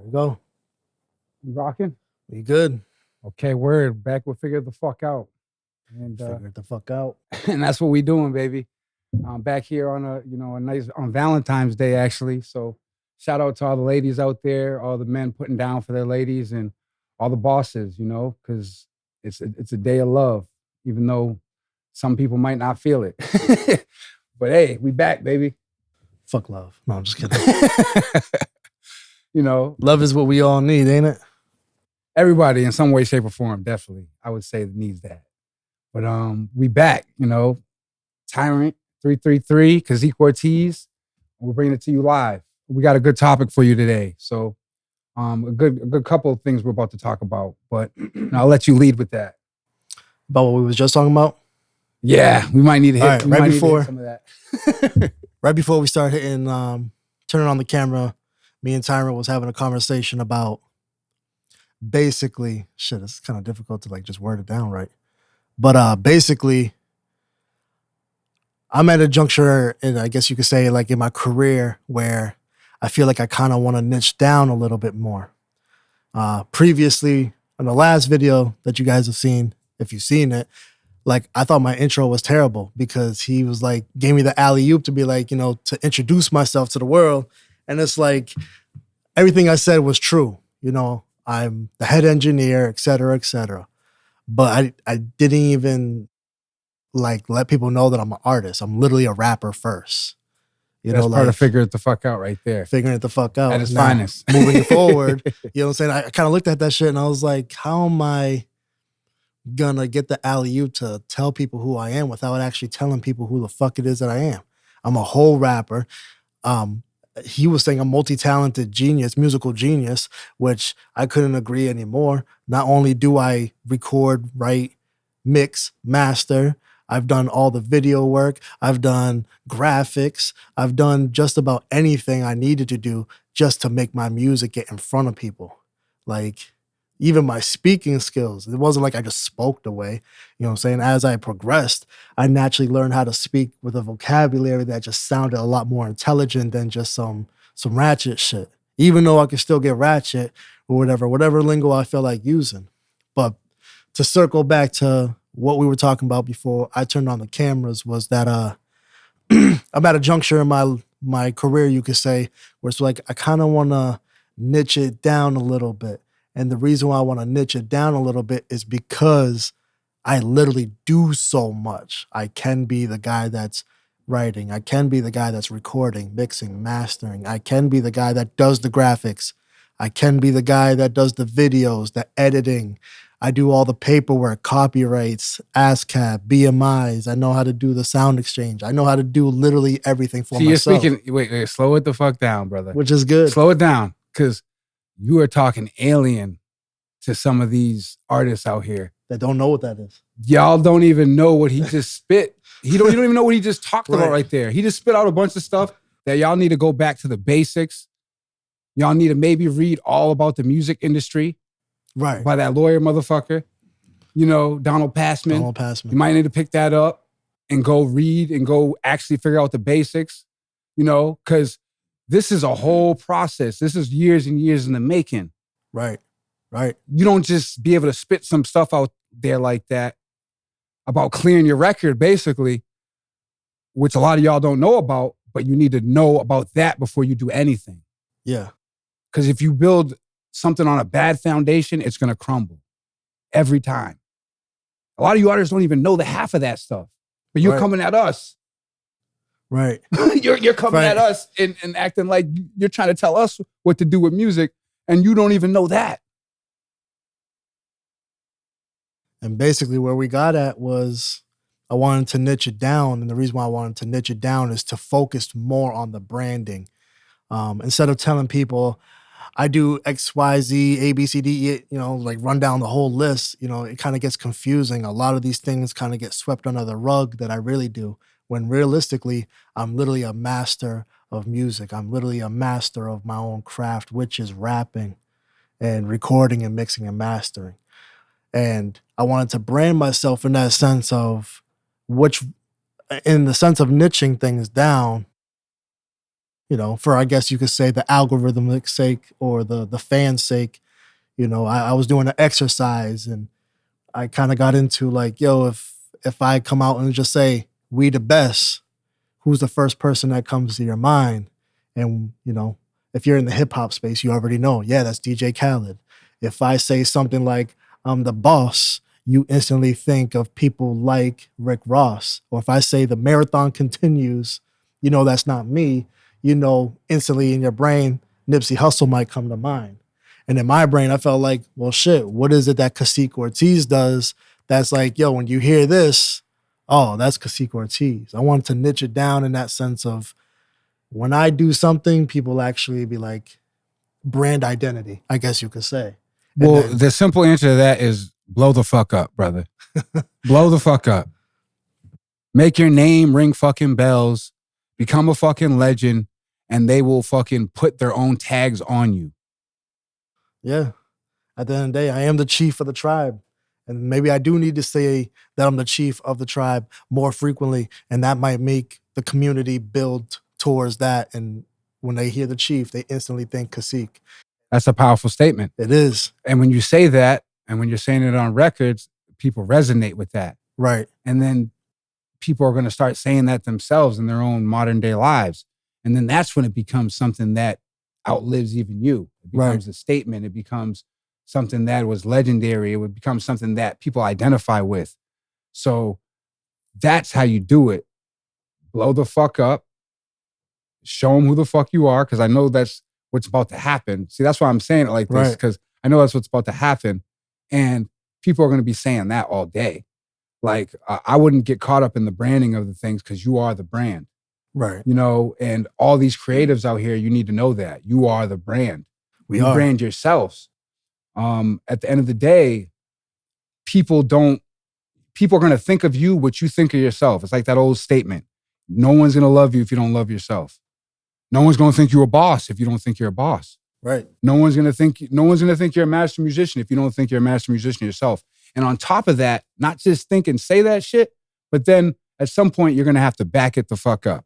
we go. You rocking? We good. Okay, word. Back with Figure the Fuck Out. And Figure the fuck out. and that's what we doing, baby. Back here on a nice on Valentine's Day, actually. So shout out to all the ladies out there, all the men putting down for their ladies, and all the bosses, because it's a day of love, even though some people might not feel it. But hey, we back, baby. Fuck love. No, I'm just kidding. Love is what we all need, ain't it? Everybody in some way, shape, or form, definitely, I would say, needs that. But we back, Tyrant333, Kaseek Ortiz. We're bringing it to you live. We got a good topic for you today. So a good couple of things we're about to talk about, but I'll let you lead with that. About what we was just talking about? Yeah, we might need to hit, right before some of that. Right before we start hitting, turning on the camera, me and Tyrant was having a conversation about basically, shit, it's kind of difficult to just word it down right. But basically, I'm at a juncture, and I guess you could say, in my career, where I feel like I kind of want to niche down a little bit more. Previously, in the last video that you guys have seen, if you've seen it, I thought my intro was terrible because he was gave me the alley-oop to be to introduce myself to the world. And it's everything I said was true. I'm the head engineer, et cetera, et cetera. But I didn't even let people know that I'm an artist. I'm literally a rapper first. That's part of figuring it the fuck out right there. Figuring it the fuck out. At its finest. Moving it forward, you know what I'm saying? I kind of looked at that shit and I was like, how am I gonna get the alley-oop to tell people who I am without actually telling people who the fuck it is that I am? I'm a whole rapper. He was saying I'm multi-talented genius, musical genius, which I couldn't agree anymore. Not only do I record, write, mix, master, I've done all the video work, I've done graphics, I've done just about anything I needed to do just to make my music get in front of people. Even my speaking skills, it wasn't I just spoke the way, you know what I'm saying? As I progressed, I naturally learned how to speak with a vocabulary that just sounded a lot more intelligent than just some ratchet shit. Even though I could still get ratchet or whatever lingo I feel like using. But to circle back to what we were talking about before I turned on the cameras was that I'm at a juncture in my career, you could say, where it's I kind of want to niche it down a little bit. And the reason why I want to niche it down a little bit is because I literally do so much. I can be the guy that's writing. I can be the guy that's recording, mixing, mastering. I can be the guy that does the graphics. I can be the guy that does the videos, the editing. I do all the paperwork, copyrights, ASCAP, BMIs. I know how to do the sound exchange. I know how to do literally everything for myself. You're speaking, wait, slow it the fuck down, brother. Which is good. Slow it down, because you are talking alien to some of these artists out here that don't know what that is. Y'all don't even know what he just spit. You don't even know what he just talked about right there. He just spit out a bunch of stuff that y'all need to go back to the basics. Y'all need to maybe read all about the music industry. Right. By that lawyer motherfucker. Donald Passman. You might need to pick that up and go read and go actually figure out the basics, because this is a whole process. This is years and years in the making. Right. You don't just be able to spit some stuff out there like that about clearing your record, basically, which a lot of y'all don't know about, but you need to know about that before you do anything. Yeah. Because if you build something on a bad foundation, it's going to crumble every time. A lot of you artists don't even know the half of that stuff, but you're coming at us. Right. You're coming at us and acting like you're trying to tell us what to do with music, and you don't even know that. And basically where we got at was I wanted to niche it down. And the reason why I wanted to niche it down is to focus more on the branding. Instead of telling people I do X, Y, Z, A, B, C, D, E, run down the whole list, it kind of gets confusing. A lot of these things kind of get swept under the rug that I really do. When realistically, I'm literally a master of music. I'm literally a master of my own craft, which is rapping and recording and mixing and mastering. And I wanted to brand myself in that sense of in the sense of niching things down. you know, for I guess you could say the algorithmic sake or the fan's sake, you know, I was doing an exercise and I kind of got into like, yo, if I come out and just say we the best, who's the first person that comes to your mind? And you know, if you're in the hip hop space, you already know, yeah, that's DJ Khaled. If I say something like I'm the boss, you instantly think of people like Rick Ross. Or if I say the marathon continues, you know that's not me. You know instantly in your brain, Nipsey Hussle might come to mind. And in my brain, I felt like, well, shit, what is it that Kaseek Ortiz does that's like, yo, when you hear this, oh, that's Kaseek Ortiz. I wanted to niche it down in that sense of when I do something, people actually be like brand identity, I guess you could say. Well, the simple answer to that is blow the fuck up, brother. Blow the fuck up. Make your name ring fucking bells, become a fucking legend, and they will fucking put their own tags on you. Yeah. At the end of the day, I am the chief of the tribe. And maybe I do need to say that I'm the chief of the tribe more frequently. And that might make the community build towards that. And when they hear the chief, they instantly think Kaseek. That's a powerful statement. It is. And when you say that, and when you're saying it on records, people resonate with that. Right. And then people are going to start saying that themselves in their own modern day lives. And then that's when it becomes something that outlives even you. It becomes a statement. It becomes something that was legendary. It would become something that people identify with. So that's how you do it. Blow the fuck up. Show them who the fuck you are, because I know that's what's about to happen. See, that's why I'm saying it like this, because I know that's what's about to happen. And people are going to be saying that all day. Like, I wouldn't get caught up in the branding of the things because you are the brand. Right. You know, and all these creatives out here, you need to know that. You are the brand. You brand yourselves. At the end of the day, people are going to think of you what you think of yourself. It's like that old statement. No one's going to love you if you don't love yourself. No one's going to think you're a boss if you don't think you're a boss. Right. No one's going to think you're a master musician if you don't think you're a master musician yourself. And on top of that, not just think and say that shit, but then at some point you're going to have to back it the fuck up.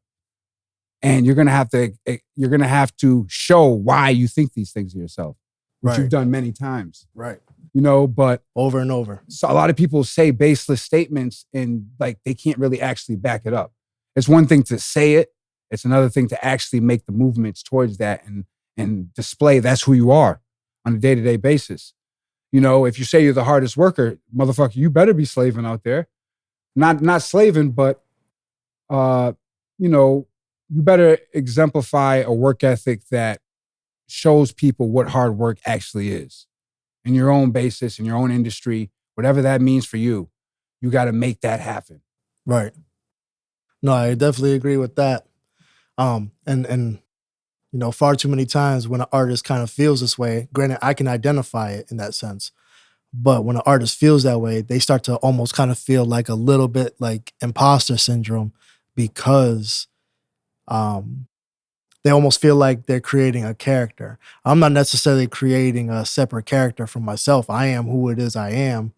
And you're going to have to show why you think these things of yourself, which you've done many times. Right. You know, but over and over. So a lot of people say baseless statements and like they can't really actually back it up. It's one thing to say it. It's another thing to actually make the movements towards that and display that's who you are on a day-to-day basis. You know, if you say you're the hardest worker, motherfucker, you better be slaving out there. Not slaving, but you know, you better exemplify a work ethic that shows people what hard work actually is. In your own basis, in your own industry, whatever that means for you, you got to make that happen. Right. No, I definitely agree with that. And you know, far too many times when an artist kind of feels this way, granted, I can identify it in that sense, but when an artist feels that way, they start to almost kind of feel like a little bit like imposter syndrome because they almost feel like they're creating a character. I'm not necessarily creating a separate character from myself. I am who it is I am.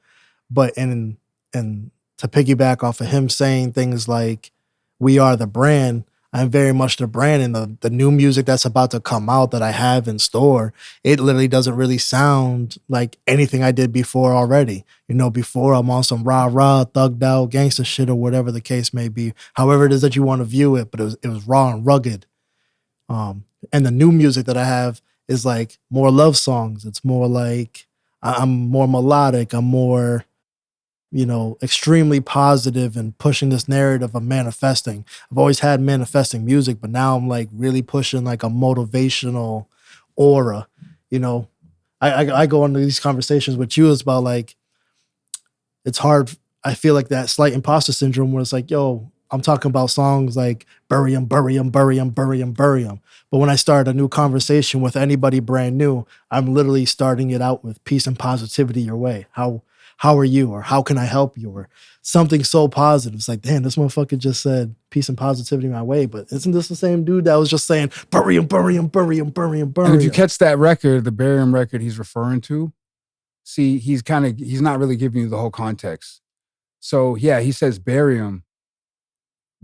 But and to piggyback off of him saying things like, we are the brand, I'm very much the brand. And the new music that's about to come out that I have in store, it literally doesn't really sound like anything I did before already. You know, before I'm on some rah-rah, thugged out, gangster shit or whatever the case may be. However it is that you want to view it, but it was raw and rugged. And the new music that I have is like more love songs. It's more like I'm more melodic. I'm more, you know, extremely positive and pushing this narrative of manifesting. I've always had manifesting music, but now I'm like really pushing like a motivational aura. You know, I go into these conversations with you. It's about like, it's hard. I feel like that slight imposter syndrome where it's like, yo, I'm talking about songs like bury 'em, bury 'em, bury 'em, bury 'em, bury 'em. But when I start a new conversation with anybody brand new, I'm literally starting it out with peace and positivity your way. How are you? Or how can I help you? Or something so positive. It's like, damn, this motherfucker just said peace and positivity my way. But isn't this the same dude that was just saying bury 'em, bury 'em, bury 'em, bury 'em, bury 'em? And if you catch that record, the bury 'em record he's referring to, see, he's not really giving you the whole context. So yeah, he says bury 'em.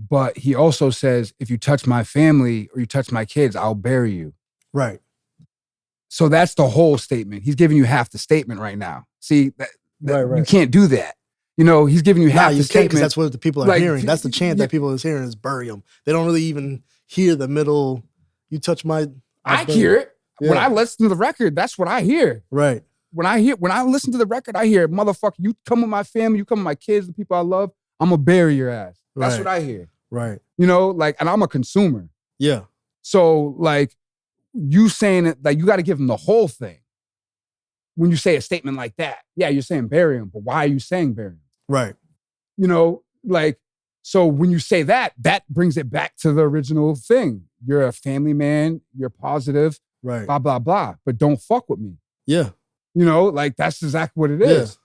But he also says, if you touch my family or you touch my kids, I'll bury you. Right. So that's the whole statement. He's giving you half the statement right now. See, right. You can't do that. You know, he's giving you half the statement. Because that's what the people are hearing. That's the chant that people is hearing is bury him. They don't really even hear the middle. You touch my. I hear it. Yeah. When I listen to the record, that's what I hear. Right. When I listen to the record, I hear, motherfucker, you come with my family, you come with my kids, the people I love, I'm gonna bury your ass. That's what I hear. Right. You know, like, and I'm a consumer. Yeah. So, like, you saying it, like, you got to give him the whole thing. When you say a statement like that, yeah, you're saying bury him, but why are you saying bury him? Right. You know, like, so when you say that, that brings it back to the original thing. You're a family man, you're positive, right? Blah, blah, blah, but don't fuck with me. Yeah. You know, like, that's exactly what it is.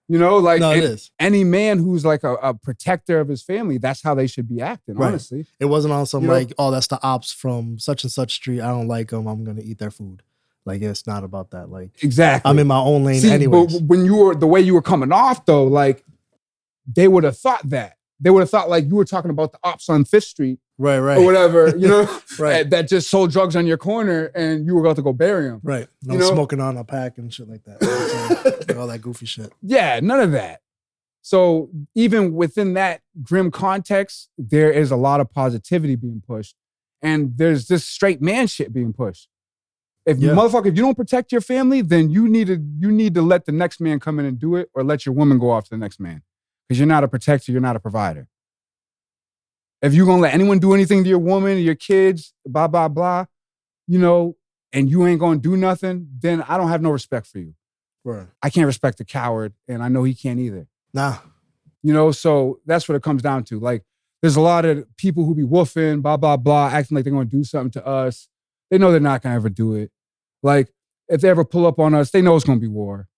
You know, like, it is. Any man who's like a protector of his family, that's how they should be acting, honestly. It wasn't on some like, oh, that's the ops from such and such street. I don't like them. I'm going to eat their food. Like, it's not about that. Like, exactly. I'm in my own lane anyways. But when you were, the way you were coming off though, like, they would have thought that. They would have thought like you were talking about the ops on 5th Street. Right. Or whatever, you know, that just sold drugs on your corner and you were about to go bury him. Right. No smoking on a pack and shit like that. Like, all that goofy shit. Yeah, none of that. So even within that grim context, there is a lot of positivity being pushed. And there's this straight man shit being pushed. If motherfucker, if you don't protect your family, then you need to let the next man come in and do it, or let your woman go off to the next man. Because you're not a protector, you're not a provider. If you're gonna let anyone do anything to your woman, or your kids, blah, blah, blah, you know, and you ain't gonna do nothing, then I don't have no respect for you. Right. I can't respect a coward, and I know he can't either. Nah. You know, so that's what it comes down to. Like, there's a lot of people who be woofing, blah, blah, blah, acting like they're gonna do something to us. They know they're not gonna ever do it. Like, if they ever pull up on us, they know it's gonna be war.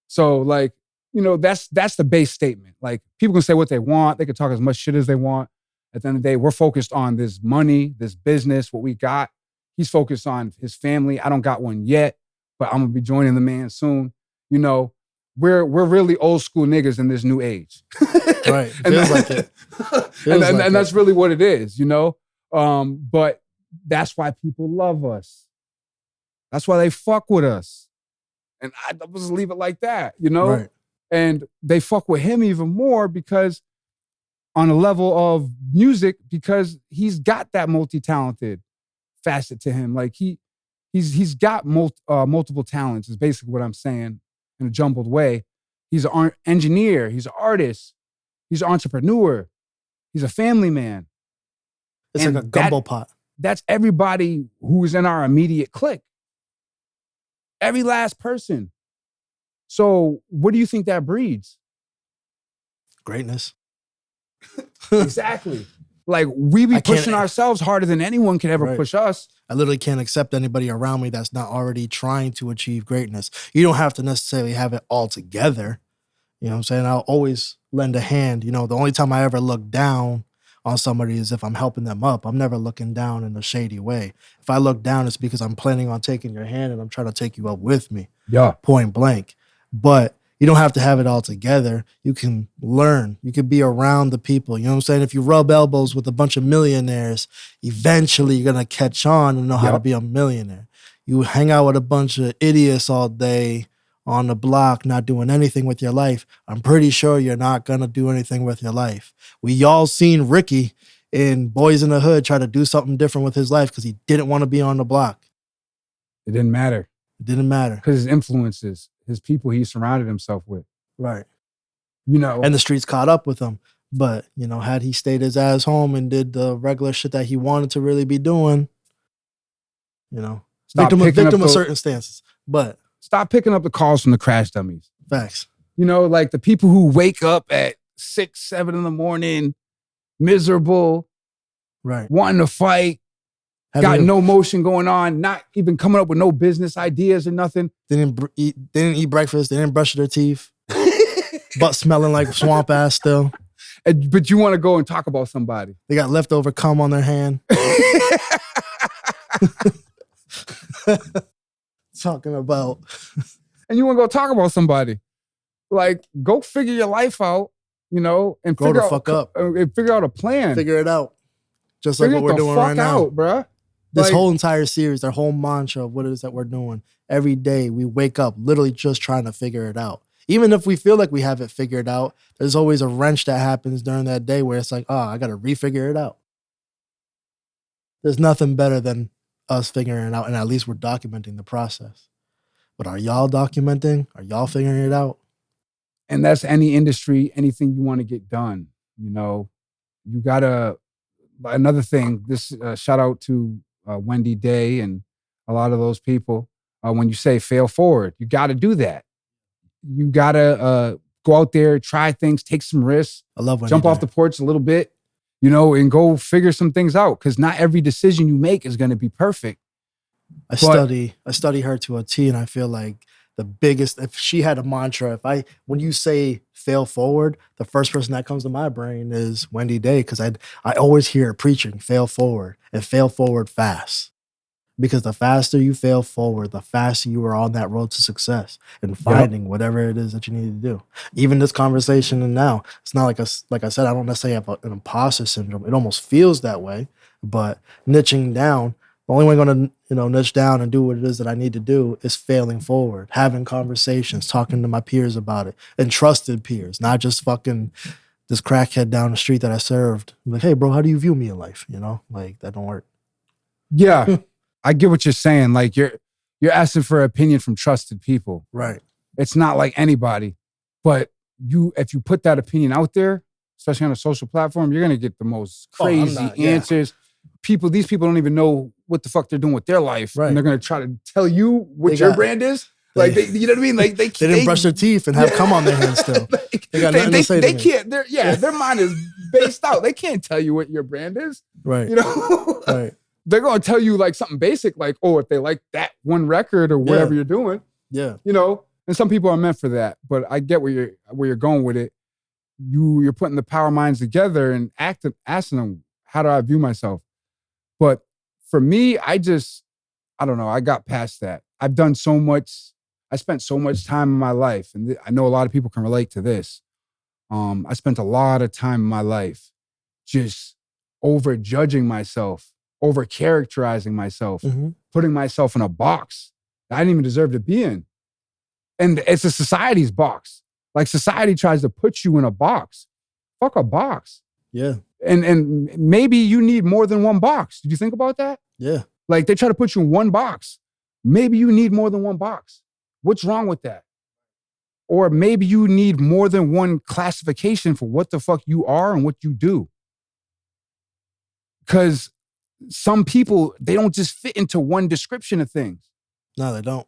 So, like, you know, that's the base statement. Like, people can say what they want. They can talk as much shit as they want. At the end of the day, we're focused on this money, this business, what we got. He's focused on his family. I don't got one yet, but I'm gonna be joining the man soon. You know, we're really old school niggas in this new age. Right. Feels like it. And that's really what it is, you know? But that's why people love us. That's why they fuck with us. And I'll just leave it like that, you know? Right. And they fuck with him even more because on a level of music, because he's got that multi-talented facet to him. Like, he's got multiple talents is basically what I'm saying in a jumbled way. He's an engineer, he's an artist, he's an entrepreneur, he's a family man. It's like a gumbo pot. That's everybody who's in our immediate clique. Every last person. So what do you think that breeds? Greatness. Exactly. Like, we be pushing ourselves harder than anyone can ever push us. I literally can't accept anybody around me that's not already trying to achieve greatness. You don't have to necessarily have it all together. You know what I'm saying? I'll always lend a hand. You know, the only time I ever look down on somebody is if I'm helping them up. I'm never looking down in a shady way. If I look down, it's because I'm planning on taking your hand and I'm trying to take you up with me. Yeah. Point blank. But you don't have to have it all together. You can learn. You can be around the people. You know what I'm saying? If you rub elbows with a bunch of millionaires, eventually you're going to catch on and know how to be a millionaire. You hang out with a bunch of idiots all day on the block, not doing anything with your life. I'm pretty sure you're not going to do anything with your life. We all seen Ricky in Boys in the Hood try to do something different with his life because he didn't want to be on the block. It didn't matter. It didn't matter. Because his influences, his people he surrounded himself with. Right. You know. And the streets caught up with him. But, you know, had he stayed his ass home and did the regular shit that he wanted to really be doing, you know, victim of circumstances. But stop picking up the calls from the crash dummies. Facts. You know, like the people who wake up at 6, 7 in the morning, miserable, right, wanting to fight, got no motion going on, not even coming up with no business ideas or nothing. They didn't eat breakfast. They didn't brush their teeth. Butt smelling like swamp ass still. But you want to go and talk about somebody. They got leftover cum on their hand. Talking about. And you want to go talk about somebody. Like, go figure your life out. you know, and Grow the fuck up. And figure out a plan. Figure it out. Just like what we're doing right now. Bruh. This whole entire series, their whole mantra of what it is that we're doing. Every day we wake up literally just trying to figure it out. Even if we feel like we have it figured out, there's always a wrench that happens during that day where it's like, oh, I got to refigure it out. There's nothing better than us figuring it out, and at least we're documenting the process. But are y'all documenting? Are y'all figuring it out? And that's any industry, anything you want to get done. You know, you got to, another thing, this shout out to Wendy Day and a lot of those people. When you say fail forward, you got to do that. You got to go out there, try things, take some risks. I love Wendy jump Day. off the porch a little bit, you know, and go figure some things out. Because not every decision you make is going to be perfect. I study her to a T, and I feel like the biggest, if she had a mantra, when you say fail forward, the first person that comes to my brain is Wendy Day, because I always hear her preaching fail forward and fail forward fast. Because the faster you fail forward, the faster you are on that road to success and finding whatever it is that you need to do. Even this conversation and now, it's not like I said, I don't necessarily have an imposter syndrome. It almost feels that way, but niching down, the only way I'm going to, niche down and do what it is that I need to do is failing forward, having conversations, talking to my peers about it, and trusted peers, not just fucking this crackhead down the street that I served. I'm like, hey, bro, how do you view me in life? Like that don't work. Yeah. I get what you're saying. Like you're asking for an opinion from trusted people. Right. It's not like anybody, but if you put that opinion out there, especially on a social platform, you're going to get the most crazy answers. These people don't even know what the fuck they're doing with their life. Right. And they're going to try to tell you what your brand is. Like, you know what I mean? Like they didn't brush their teeth and have cum on their hands still. They got nothing to say to me. Can't, their mind is based out. They can't tell you what your brand is. Right. You know? Right. They're going to tell you like something basic, like, oh, if they like that one record or whatever you're doing. Yeah. You know? And some people are meant for that, but I get where you're going with it. You're putting the power minds together and asking them, how do I view myself? But for me, I don't know. I got past that. I've done so much. I spent so much time in my life, and I know a lot of people can relate to this. I spent a lot of time in my life just over judging myself, over characterizing myself, putting myself in a box that I didn't even deserve to be in. And it's a society's box. Like society tries to put you in a box. Fuck a box. Yeah. And maybe you need more than one box. Did you think about that? Yeah. Like they try to put you in one box. Maybe you need more than one box. What's wrong with that? Or maybe you need more than one classification for what the fuck you are and what you do. Because some people, they don't just fit into one description of things. No, they don't.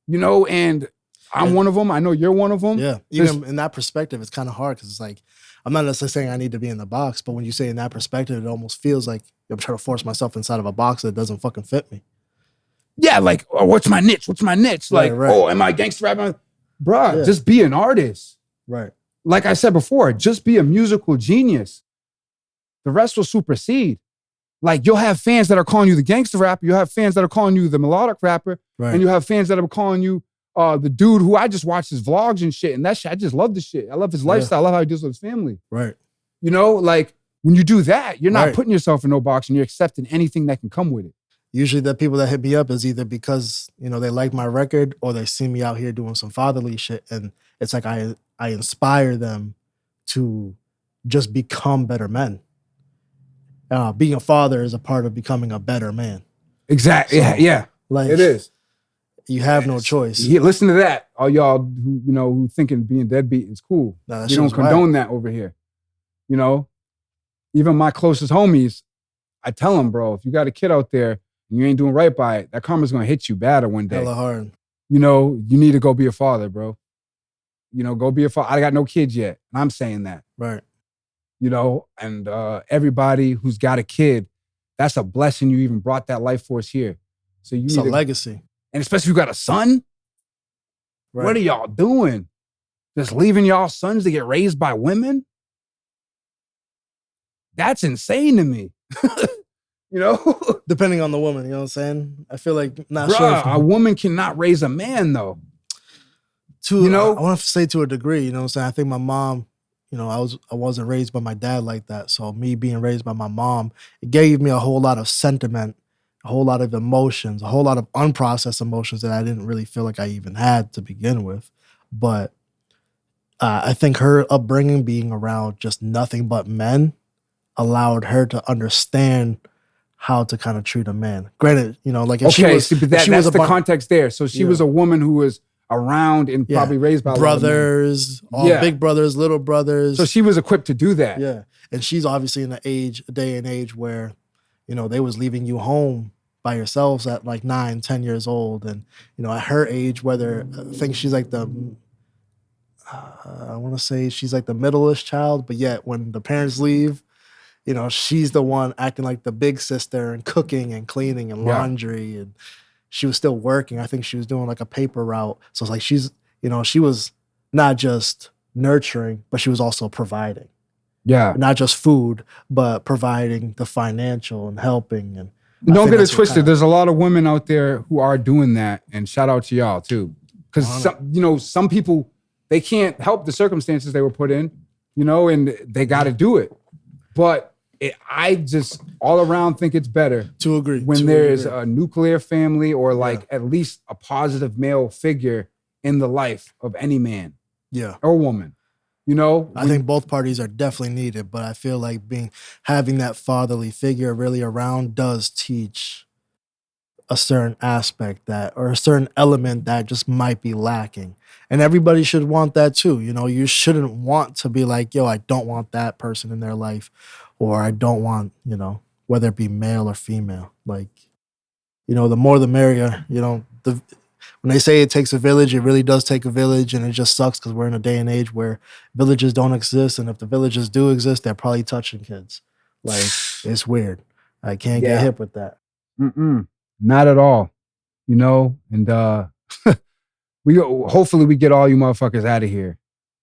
You know, and I'm one of them. I know you're one of them. Yeah. Even in that perspective, it's kind of hard because it's like, I'm not necessarily saying I need to be in the box, but when you say in that perspective, it almost feels like I'm trying to force myself inside of a box that doesn't fucking fit me. Yeah, like, oh, what's my niche? What's my niche? Like, oh, am I gangster rapper? Bruh, just be an artist. Right. Like I said before, just be a musical genius. The rest will supersede. Like, you'll have fans that are calling you the gangster rapper. You'll have fans that are calling you the melodic rapper. Right. And you have fans that are calling you the dude who I just watched his vlogs and shit. And that shit, I just love the shit. I love his lifestyle. I love how he deals with his family. Right. You know, like, when you do that, you're not putting yourself in no box and you're accepting anything that can come with it. Usually the people that hit me up is either because, they like my record or they see me out here doing some fatherly shit. And it's like I inspire them to just become better men. Being a father is a part of becoming a better man. Exactly. So, yeah. Like, it is. You have no choice. Listen to that. All y'all who thinking being deadbeat is cool. No, we don't condone that over here. You know? Even my closest homies, I tell them, bro, if you got a kid out there and you ain't doing right by it, that karma's gonna hit you bad one day. Hella hard. You need to go be a father, bro. Go be a father. I got no kids yet. And I'm saying that. Right. And everybody who's got a kid, that's a blessing you even brought that life force here. So it's a legacy. And especially if you got a son, what are y'all doing? Just leaving y'all sons to get raised by women? That's insane to me. Depending on the woman, you know what I'm saying? I feel like a woman cannot raise a man though. I want to say to a degree, you know what I'm saying? I think my mom, You know, I wasn't raised by my dad like that. So me being raised by my mom, it gave me a whole lot of sentiment, a whole lot of emotions, a whole lot of unprocessed emotions that I didn't really feel like I even had to begin with. But I think her upbringing, being around just nothing but men, allowed her to understand how to kind of treat a man. Granted, you know, like if she was, but if she was that's the context there. So she was a woman who was around and probably raised by brothers, all big brothers, little brothers. So she was equipped to do that. Yeah, and she's obviously in a day and age where, you know, they was leaving you home by yourselves at like 9, 10 years old, and you know, at her age, whether I think she's like the I want to say she's like the middle-ish child, but yet when the parents leave, you know, she's the one acting like the big sister and cooking and cleaning and laundry. And she was still working. I think she was doing like a paper route. So it's like she's, you know, she was not just nurturing, but she was also providing. Yeah. Not just food, but providing the financial and helping. And don't get it twisted. There's a lot of women out there who are doing that. And shout out to y'all too. Because, you know, some people, they can't help the circumstances they were put in, you know, and they got to do it. But I just all around think it's better to agree when there's a nuclear family or like at least a positive male figure in the life of any man or woman. You know, I think both parties are definitely needed, but I feel like having that fatherly figure really around does teach a certain aspect or a certain element that just might be lacking. And everybody should want that too. You know, you shouldn't want to be like, yo, I don't want that person in their life, or I don't want, you know, whether it be male or female. Like, you know, the more the merrier. You know, when they say it takes a village, it really does take a village, and it just sucks because we're in a day and age where villages don't exist, and if the villages do exist, they're probably touching kids. Like, it's weird. I can't get hip with that. Not at all, you know, and hopefully we get all you motherfuckers out of here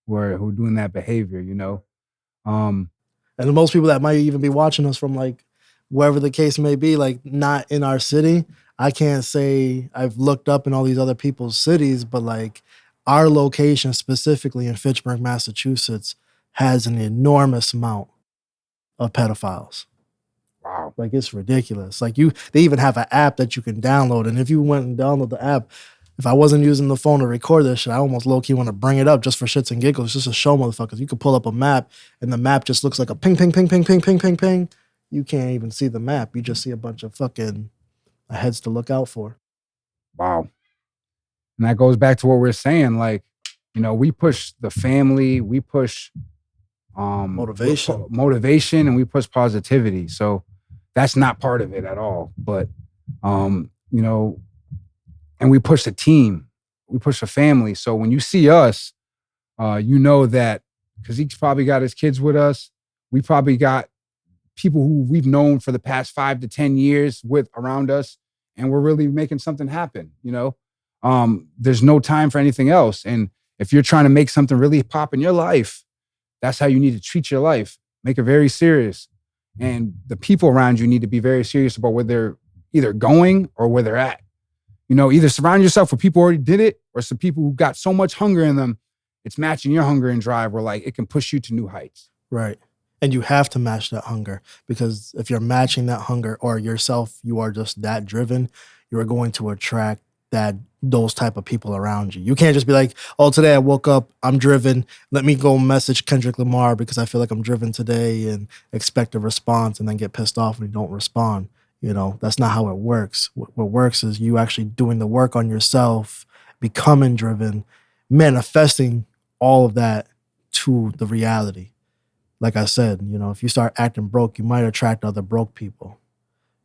who are doing that behavior, you know. And most people that might even be watching us from like wherever the case may be, like not in our city. I can't say I've looked up in all these other people's cities, but like our location specifically in Fitchburg, Massachusetts, has an enormous amount of pedophiles. Wow. Like it's ridiculous. Like they even have an app that you can download. And if you went and download the app, if I wasn't using the phone to record this shit, I almost low-key want to bring it up just for shits and giggles, just to show motherfuckers. You could pull up a map and the map just looks like a ping, ping, ping, ping, ping, ping, ping, ping. You can't even see the map. You just see a bunch of fucking heads to look out for. Wow. And that goes back to what we're saying. Like, you know, we push the family, we push motivation, and we push positivity. So that's not part of it at all. But, you know, and we push the team, we push the family. So when you see us, you know that Kaseek's probably got his kids with us. We probably got people who we've known for the past 5 to 10 years around us, and we're really making something happen. You know, there's no time for anything else. And if you're trying to make something really pop in your life, that's how you need to treat your life. Make it very serious. And the people around you need to be very serious about where they're either going or where they're at. You know, either surround yourself with people who already did it, or some people who got so much hunger in them, it's matching your hunger and drive where like it can push you to new heights. Right. And you have to match that hunger, because if you're matching that hunger or yourself, you are just that driven, you are going to attract those type of people around you. You can't just be like, oh, today I woke up, I'm driven. Let me go message Kendrick Lamar because I feel like I'm driven today, and expect a response and then get pissed off when you don't respond. You know, that's not how it works. What works is you actually doing the work on yourself, becoming driven, manifesting all of that to the reality. Like I said, you know, if you start acting broke, you might attract other broke people.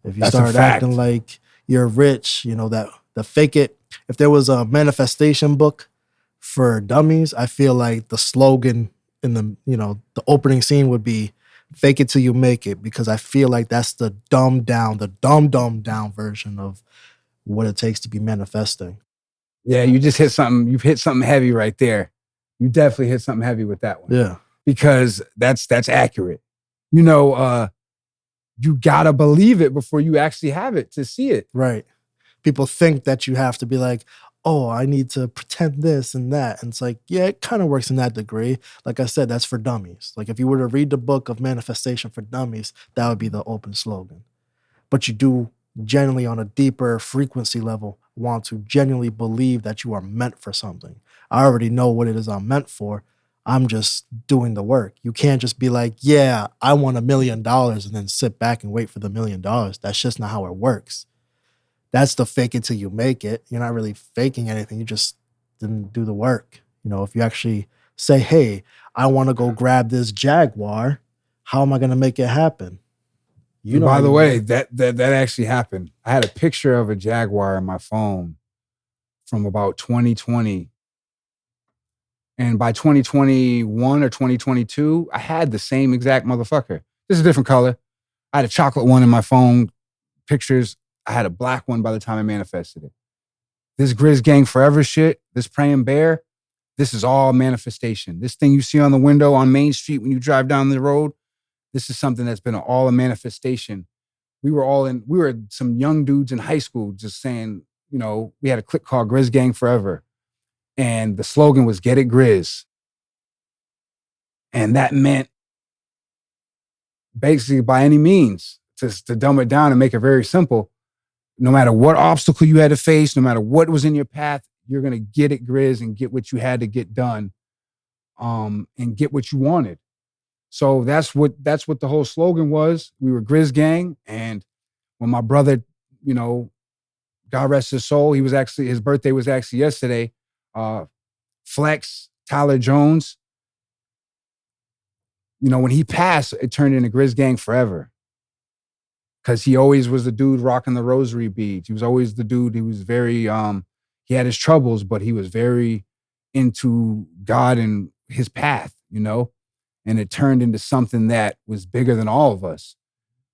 If you start acting like you're rich, you know, the fake it. If there was a manifestation book for dummies, I feel like the slogan in the, you know, the opening scene would be fake it till you make it, because I feel like that's the dumbed down version of what it takes to be manifesting. Yeah, you just hit something. You've hit something heavy right there. You definitely hit something heavy with that one. Yeah. Because that's accurate. You know, you gotta believe it before you actually have it to see it. Right. People think that you have to be like, oh, I need to pretend this and that. And it's like, yeah, it kind of works in that degree. Like I said, that's for dummies. Like if you were to read the book of Manifestation for Dummies, that would be the open slogan. But you do genuinely on a deeper frequency level want to genuinely believe that you are meant for something. I already know what it is I'm meant for. I'm just doing the work. You can't just be like, yeah, I want $1 million and then sit back and wait for the $1 million. That's just not how it works. That's the fake it till you make it. You're not really faking anything. You just didn't do the work. You know, if you actually say, hey, I want to go grab this Jaguar, how am I going to make it happen? You know, by the way, that actually happened. I had a picture of a Jaguar in my phone from about 2020. And by 2021 or 2022, I had the same exact motherfucker. This is a different color. I had a chocolate one in my phone pictures. I had a black one by the time I manifested it. This GrizzGangForever shit, this praying bear, this is all manifestation. This thing you see on the window on Main Street when you drive down the road, this is something that's been all a manifestation. We were some young dudes in high school just saying, you know, we had a clique called GrizzGangForever. And the slogan was "Get It Grizz." And that meant basically by any means, to dumb it down and make it very simple, no matter what obstacle you had to face, no matter what was in your path, you're going to get it Grizz and get what you had to get done, and get what you wanted. So that's what the whole slogan was. We were Grizz Gang. And when my brother, you know, God rest his soul, his birthday was actually yesterday. Flex, Tyler Jones, you know, when he passed, it turned into GrizzGangForever. Because he always was the dude rocking the rosary beads. He was always the dude. He was very, he had his troubles, but he was very into God and his path, you know? And it turned into something that was bigger than all of us.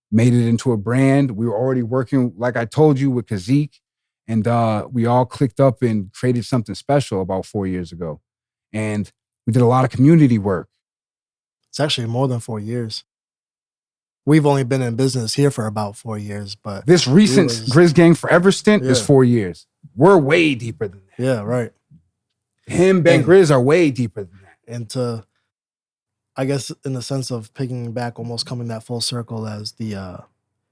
Made it into a brand. We were already working, like I told you, with Kaseek. And we all clicked up and created something special about 4 years ago. And we did a lot of community work. It's actually more than 4 years. We've only been in business here for about 4 years, but this recent GrizzGangForever stint is 4 years. We're way deeper than that. Yeah, right. Him, Ben Grizz are way deeper than that. And to, I guess, in the sense of picking back, almost coming that full circle as the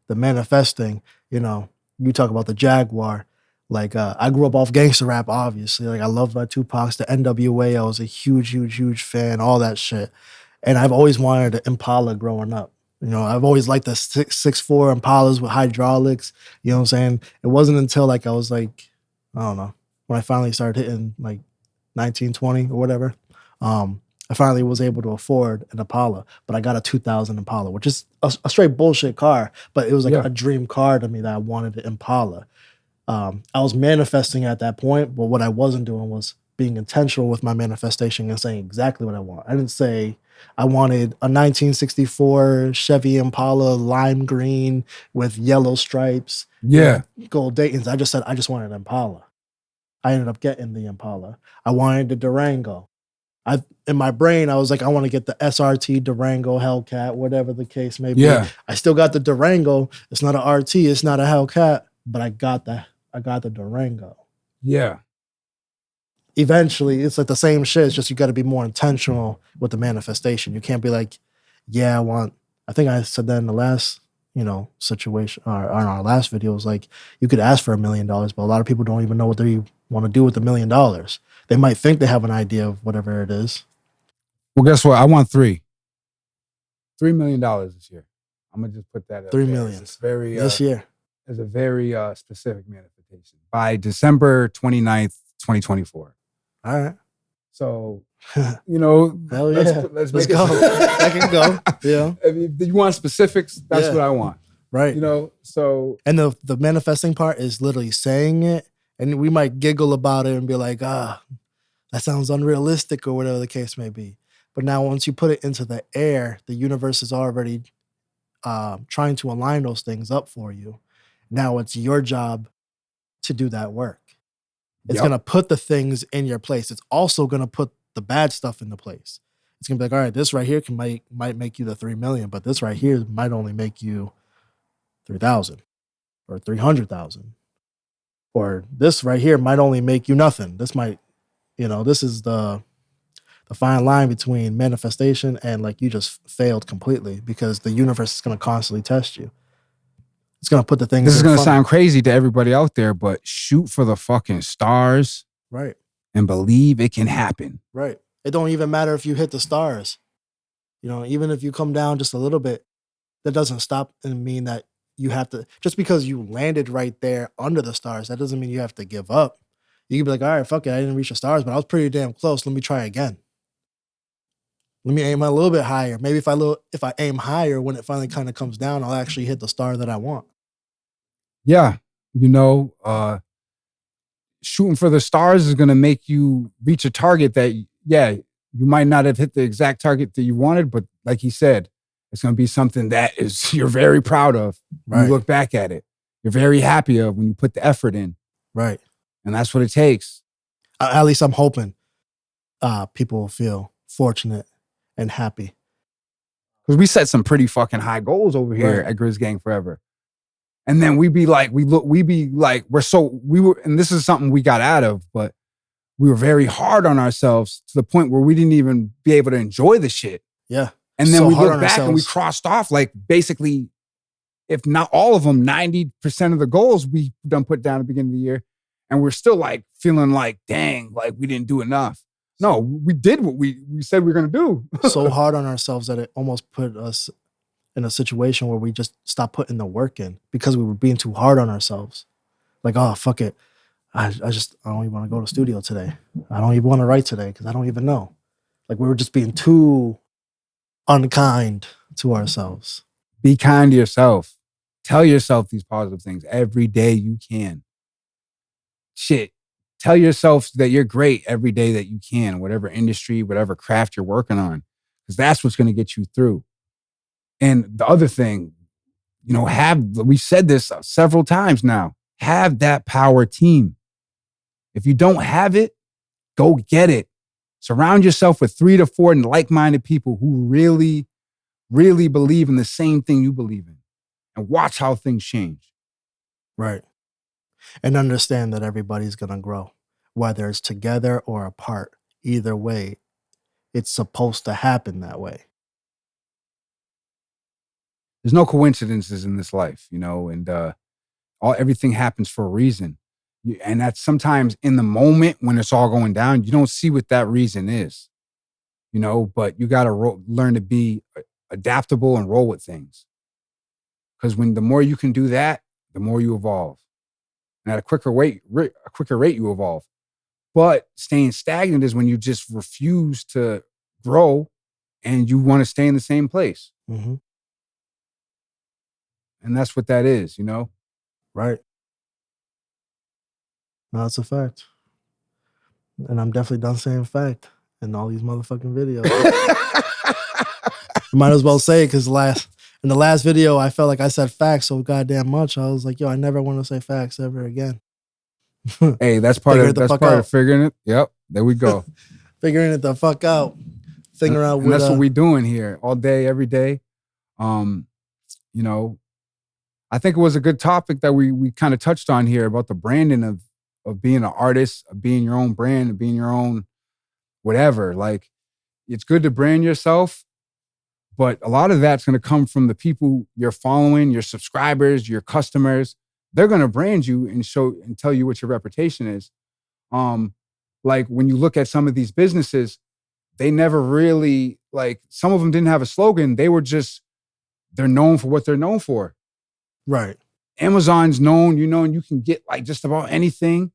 manifesting, you know, you talk about the Jaguar. Like, I grew up off gangster rap, obviously. Like, I loved my Tupacs, the NWA. I was a huge fan, all that shit. And I've always wanted an Impala growing up. You know, I've always liked the 6'4" Impalas with hydraulics. You know what I'm saying? It wasn't until, like, I was like, I don't know, when I finally started hitting, like, 19, 20 or whatever, I finally was able to afford an Impala. But I got a 2000 Impala, which is a straight bullshit car. But it was, like, a dream car to me that I wanted an Impala. I was manifesting at that point, but what I wasn't doing was being intentional with my manifestation and saying exactly what I want. I didn't say I wanted a 1964 Chevy Impala lime green with yellow stripes, gold Daytons. I just said I just wanted an Impala. I ended up getting the Impala. I wanted the Durango. In my brain, I was like, I want to get the SRT Durango Hellcat, whatever the case may be. I still got the Durango. It's not an RT. It's not a Hellcat, but I got the Durango. Yeah. Eventually, it's like the same shit. It's just you got to be more intentional with the manifestation. You can't be like, yeah, I think I said that in the last, you know, situation, or on our last video, was like, you could ask for $1 million, but a lot of people don't even know what they want to do with $1 million. They might think they have an idea of whatever it is. Well, guess what? I want $3 million this year. I'm going to just put that up. $3 million. It's very, this year. It's a very specific manifestation. By December 29th, 2024. All right. So, you know, hell yeah. Let's go. I can go. Yeah. If you want specifics, that's what I want. Right. You know, so. And the manifesting part is literally saying it, and we might giggle about it and be like, that sounds unrealistic or whatever the case may be. But now once you put it into the air, the universe is already trying to align those things up for you. Now it's your job to do that work. It's going to put the things in your place. It's also going to put the bad stuff into place. It's going to be like, all right, this right here might make you the 3 million, but this right here might only make you 3,000 or 300,000. Or this right here might only make you nothing. This might, this is the fine line between manifestation and like you just failed completely, because the universe is going to constantly test you. It's going to put the things. This is going to sound crazy to everybody out there, but shoot for the fucking stars. Right. And believe it can happen. Right. It don't even matter if you hit the stars. Even if you come down just a little bit, that doesn't stop and mean that you have to, just because you landed right there under the stars, that doesn't mean you have to give up. You can be like, all right, fuck it, I didn't reach the stars, but I was pretty damn close. Let me try again. Let me aim a little bit higher. Maybe if I aim higher, when it finally kind of comes down, I'll actually hit the star that I want. Yeah. Shooting for the stars is going to make you reach a target that, you might not have hit the exact target that you wanted, but like he said, it's going to be something that you're very proud of. When you look back at it, you're very happy of when you put the effort in. Right. And that's what it takes. At least I'm hoping people will feel fortunate and happy. Because we set some pretty fucking high goals over here at GrizzGangForever. And then and this is something we got out of, but we were very hard on ourselves to the point where we didn't even be able to enjoy the shit. Yeah. And then we look back and we crossed off like basically, if not all of them, 90% of the goals we done put down at the beginning of the year. And we're still like feeling like, dang, like we didn't do enough. No, we did what we said we were going to do. So hard on ourselves that it almost put us in a situation where we just stopped putting the work in because we were being too hard on ourselves. Like, oh, fuck it. I don't even want to go to the studio today. I don't even want to write today because I don't even know. Like we were just being too unkind to ourselves. Be kind to yourself. Tell yourself these positive things every day you can. Shit. Tell yourself that you're great every day that you can, whatever industry, whatever craft you're working on, because that's what's going to get you through. And the other thing, we said this several times now, have that power team. If you don't have it, go get it. Surround yourself with 3 to 4 like-minded people who really, really believe in the same thing you believe in, and watch how things change. Right. And understand that everybody's going to grow, whether it's together or apart. Either way, it's supposed to happen that way. There's no coincidences in this life, and everything happens for a reason. And that's sometimes in the moment when it's all going down, you don't see what that reason is, but you got to learn to be adaptable and roll with things. Because the more you can do that, the more you evolve. And at a quicker rate you evolve. But staying stagnant is when you just refuse to grow and you want to stay in the same place. Mm-hmm. And that's what that is, Right. No, that's a fact. And I'm definitely done saying fact in all these motherfucking videos. Might as well say it because in the last video, I felt like I said facts so goddamn much. I was like, yo, I never want to say facts ever again. Hey, that's part of figuring it. Yep, there we go. Figuring it the fuck out. Figuring out. And that's what we're doing here all day, every day. I think it was a good topic that we kind of touched on here about the branding of being an artist, of being your own brand, of being your own whatever. Like, it's good to brand yourself, but a lot of that's going to come from the people you're following, your subscribers, your customers. They're going to brand you and show and tell you what your reputation is. Like when you look at some of these businesses, they never really, like, some of them didn't have a slogan. They're known for what they're known for. Right. Amazon's known, and you can get like just about anything.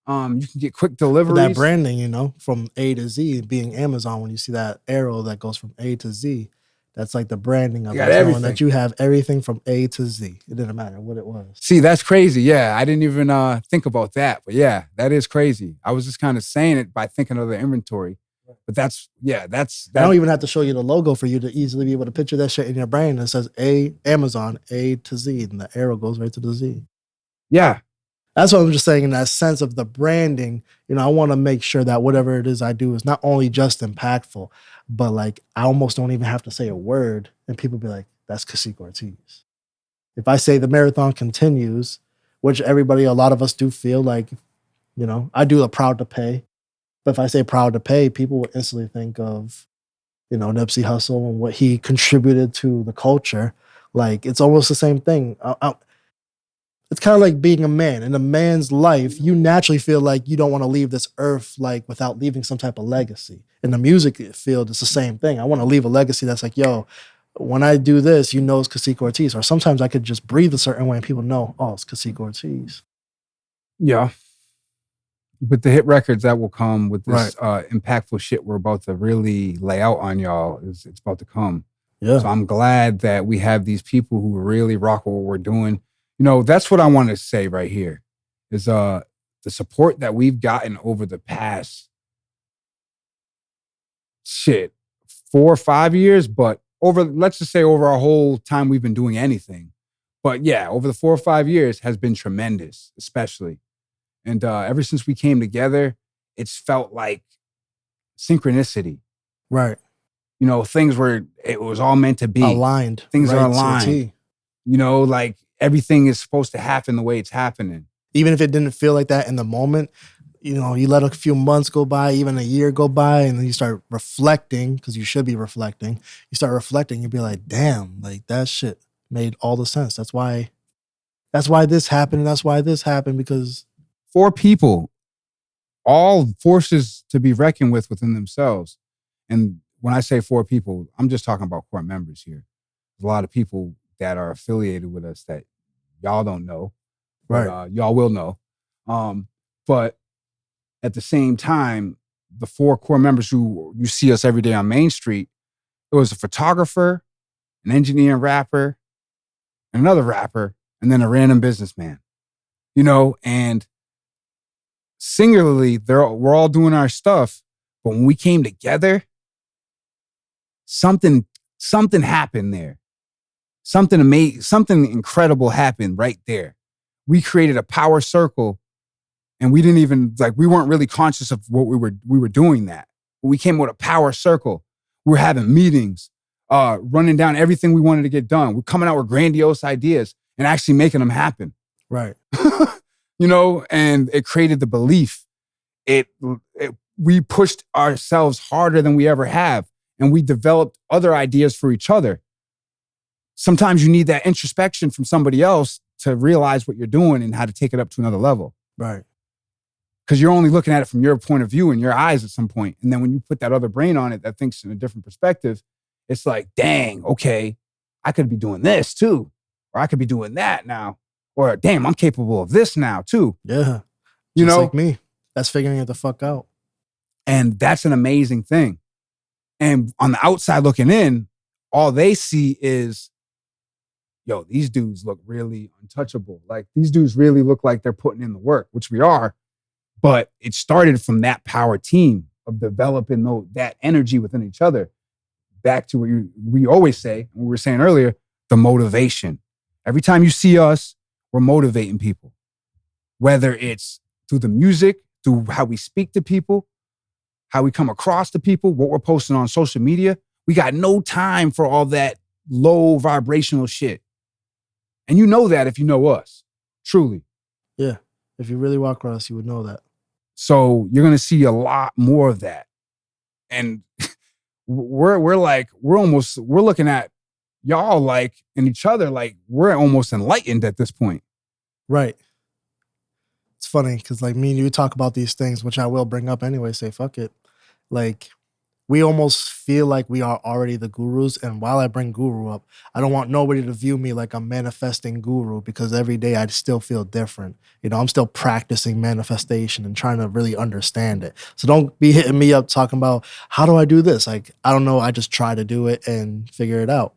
You can get quick deliveries. That branding, from A to Z, being Amazon, when you see that arrow that goes from A to Z, that's like the branding of everything. That you have everything from A to Z. It didn't matter what it was. See, that's crazy. Yeah, I didn't even think about that. But yeah, that is crazy. I was just kind of saying it by thinking of the inventory. But that's. I don't even have to show you the logo for you to easily be able to picture that shit in your brain. It says Amazon, A to Z, and the arrow goes right to the Z. Yeah. That's what I'm just saying in that sense of the branding. I want to make sure that whatever it is I do is not only just impactful, but like I almost don't even have to say a word and people be like, that's Kaseek Ortiz. If I say the marathon continues, which a lot of us do feel like, I do a proud to pay. But if I say proud to pay, people would instantly think of, Nipsey Hussle and what he contributed to the culture. Like, it's almost the same thing. It's kind of like being a man. In a man's life, you naturally feel like you don't want to leave this earth like without leaving some type of legacy. In the music field, it's the same thing. I want to leave a legacy that's like, yo, when I do this, it's Kaseek Ortiz. Or sometimes I could just breathe a certain way and people know, oh, it's Kaseek Ortiz. Yeah. With the hit records that will come with this impactful shit we're about to really lay out on y'all, it's about to come. Yeah. So I'm glad that we have these people who really rock with what we're doing. That's what I want to say right here is the support that we've gotten over the past 4 or 5 years, but let's just say over our whole time we've been doing anything. But yeah, over the 4 or 5 years has been tremendous, especially. And ever since we came together, it's felt like synchronicity. Right. It was all meant to be. Aligned. Things are aligned. Like everything is supposed to happen the way it's happening. Even if it didn't feel like that in the moment, you let a few months go by, even a year go by, and then you start reflecting, because you should be reflecting. You start reflecting, you'll be like, damn, like that shit made all the sense. That's why this happened, and that's why this happened, because 4 people, all forces to be reckoned with within themselves. And when I say 4 people, I'm just talking about core members here. There's a lot of people that are affiliated with us that y'all don't know, but y'all will know. But at the same time, the 4 core members who you see us every day on Main Street, it was a photographer, an engineer and rapper, another rapper, and then a random businessman. And singularly, we're all doing our stuff, but when we came together, something happened there. Something amazing, something incredible happened right there. We created a power circle, and we didn't even we weren't really conscious of what we were doing that. When we came with a power circle, we were having meetings, running down everything we wanted to get done. We're coming out with grandiose ideas and actually making them happen. Right. And it created the belief. We pushed ourselves harder than we ever have, and we developed other ideas for each other. Sometimes you need that introspection from somebody else to realize what you're doing and how to take it up to another level. Right. Because you're only looking at it from your point of view and your eyes at some point. And then when you put that other brain on it that thinks in a different perspective, it's like, dang, okay, I could be doing this too. Or I could be doing that now. Or damn, I'm capable of this now too. Yeah. Just like me. That's figuring it the fuck out. And that's an amazing thing. And on the outside looking in, all they see is, yo, these dudes look really untouchable. Like these dudes really look like they're putting in the work, which we are. But it started from that power team of developing that energy within each other. Back to what we always say, and we were saying earlier, the motivation. Every time you see us, we're motivating people. Whether it's through the music, through how we speak to people, how we come across to people, what we're posting on social media. We got no time for all that low vibrational shit. And you know that if you know us, truly. Yeah. If you really walk with us, you would know that. So you're going to see a lot more of that. And we're looking at y'all like, and each other like we're almost enlightened at this point. Right. It's funny because like me and you talk about these things, which I will bring up anyway, say fuck it. Like we almost feel like we are already the gurus. And while I bring guru up, I don't want nobody to view me like I'm manifesting guru, because every day I still feel different. I'm still practicing manifestation and trying to really understand it. So don't be hitting me up talking about, how do I do this? Like, I don't know. I just try to do it and figure it out.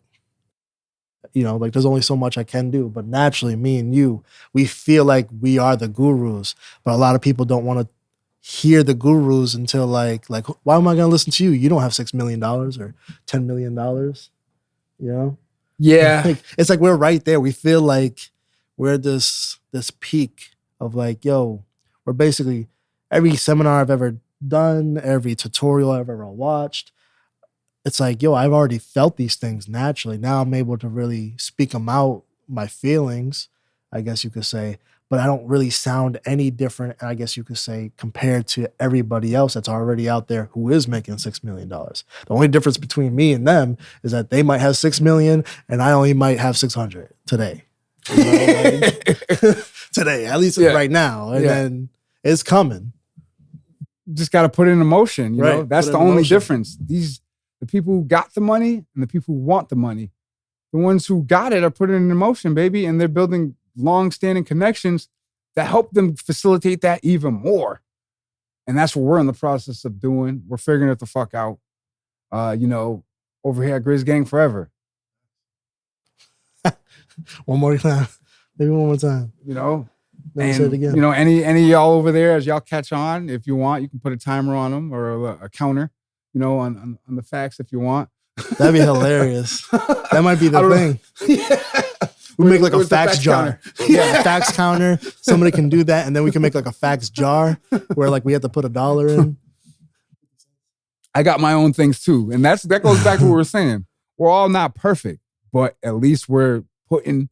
Like there's only so much I can do, but naturally me and you, we feel like we are the gurus, but a lot of people don't want to hear the gurus until like, why am I going to listen to you? You don't have $6 million or $10 million, Yeah. It's like we're right there. We feel like we're this peak of like, yo, we're basically every seminar I've ever done, every tutorial I've ever watched. It's like, yo, I've already felt these things naturally. Now I'm able to really speak them out, my feelings, I guess you could say. but I don't really sound any different, I guess you could say, compared to everybody else that's already out there who is making $6 million. The only difference between me and them is that they might have 6 million and I only might have 600 today. You know, like, today, at least right now. And then it's coming. Just got to put it in motion. You know, that's the only difference. The people who got the money and the people who want the money, the ones who got it are putting it in motion, baby, and they're building long-standing connections that help them facilitate that even more. And that's what we're in the process of doing. We're figuring it the fuck out. You know, over here at GrizzGangForever. One more time. Maybe one more time. You know, and say it again. You know, any of y'all over there, as y'all catch on, if you want, you can put a timer on them or a counter, you know, on the facts if you want. That'd be hilarious. That might be the thing. Yeah. We make like a fax jar. Yeah, a fax counter. Somebody can do that, and then we can make like a fax jar where like we have to put $1 in. I got my own things too, and that goes back to what we're saying. We're all not perfect, but at least we're putting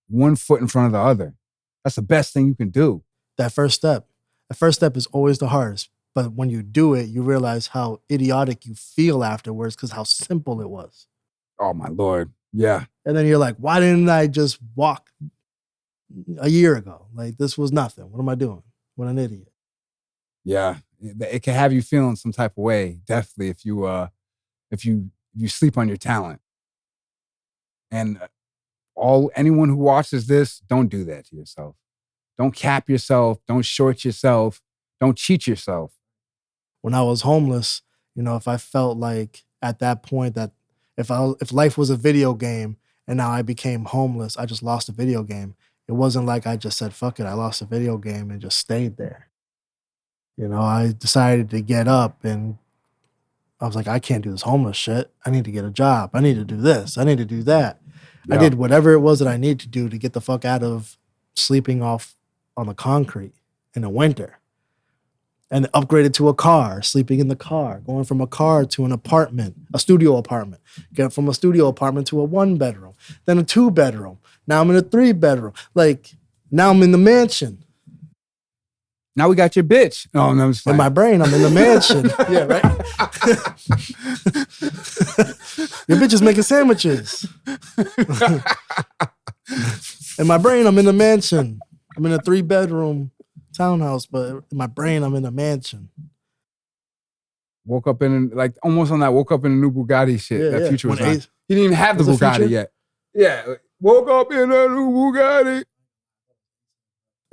one foot in front of the other. That's the best thing you can do. That first step. The first step is always the hardest. But when you do it, you realize how idiotic you feel afterwards because how simple it was. Oh, my Lord. Yeah. And then you're like, why didn't I just walk a year ago? Like, this was nothing. What am I doing? What an idiot. Yeah. It can have you feeling some type of way, definitely, if you sleep on your talent. And anyone who watches this, don't do that to yourself. Don't cap yourself. Don't short yourself. Don't cheat yourself. When I was homeless, you know, if I felt like at that point that if life was a video game and now I became homeless, I just lost a video game. It wasn't like I just said, fuck it, I lost a video game and just stayed there. You know, I decided to get up and I was like, I can't do this homeless shit. I need to get a job. I need to do this. I need to do that. Yeah. I did whatever it was that I needed to do to get the fuck out of sleeping off on the concrete in the winter. And upgraded to a car, sleeping in the car, going from a car to an apartment, a studio apartment, get from a studio apartment to a 1-bedroom, then a 2-bedroom. Now I'm in a 3-bedroom. Like, now I'm in the mansion. Now we got your bitch. Oh, no, I'm in my brain, I'm in the mansion. Yeah, right? Your bitch is making sandwiches. In my brain, I'm in the mansion. I'm in a 3-bedroom townhouse, but in my brain, I'm in a mansion. Woke up in, like, almost on that woke up in a new Bugatti shit. Yeah, that Future was on. He didn't even have the Bugatti yet. Yeah. Woke up in a new Bugatti.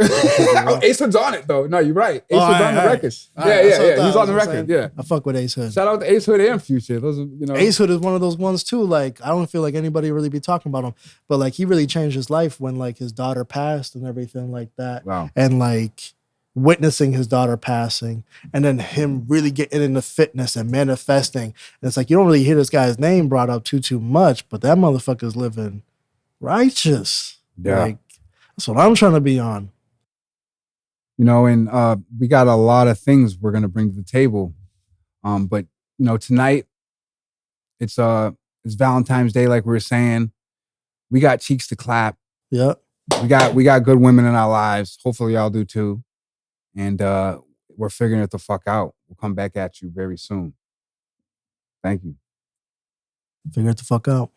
Oh, Ace Hood's on it, though. No, you're right. Ace Hood's on the record. Yeah. He's on the record. Yeah. I fuck with Ace Hood. Shout out to Ace Hood and Future. Those are, you know. Ace Hood is one of those ones, too. Like, I don't feel like anybody really be talking about him. But, like, he really changed his life when, like, his daughter passed and everything like that. Wow. And, like, witnessing his daughter passing and then him really getting into fitness and manifesting. And it's like, you don't really hear this guy's name brought up too much, but that motherfucker's living righteous. Yeah. Like, that's what I'm trying to be on. You know, and we got a lot of things we're going to bring to the table. But, you know, tonight, it's Valentine's Day, like we were saying. We got cheeks to clap. Yeah. We got good women in our lives. Hopefully y'all do too. And we're figuring it the fuck out. We'll come back at you very soon. Thank you. Figure it the fuck out.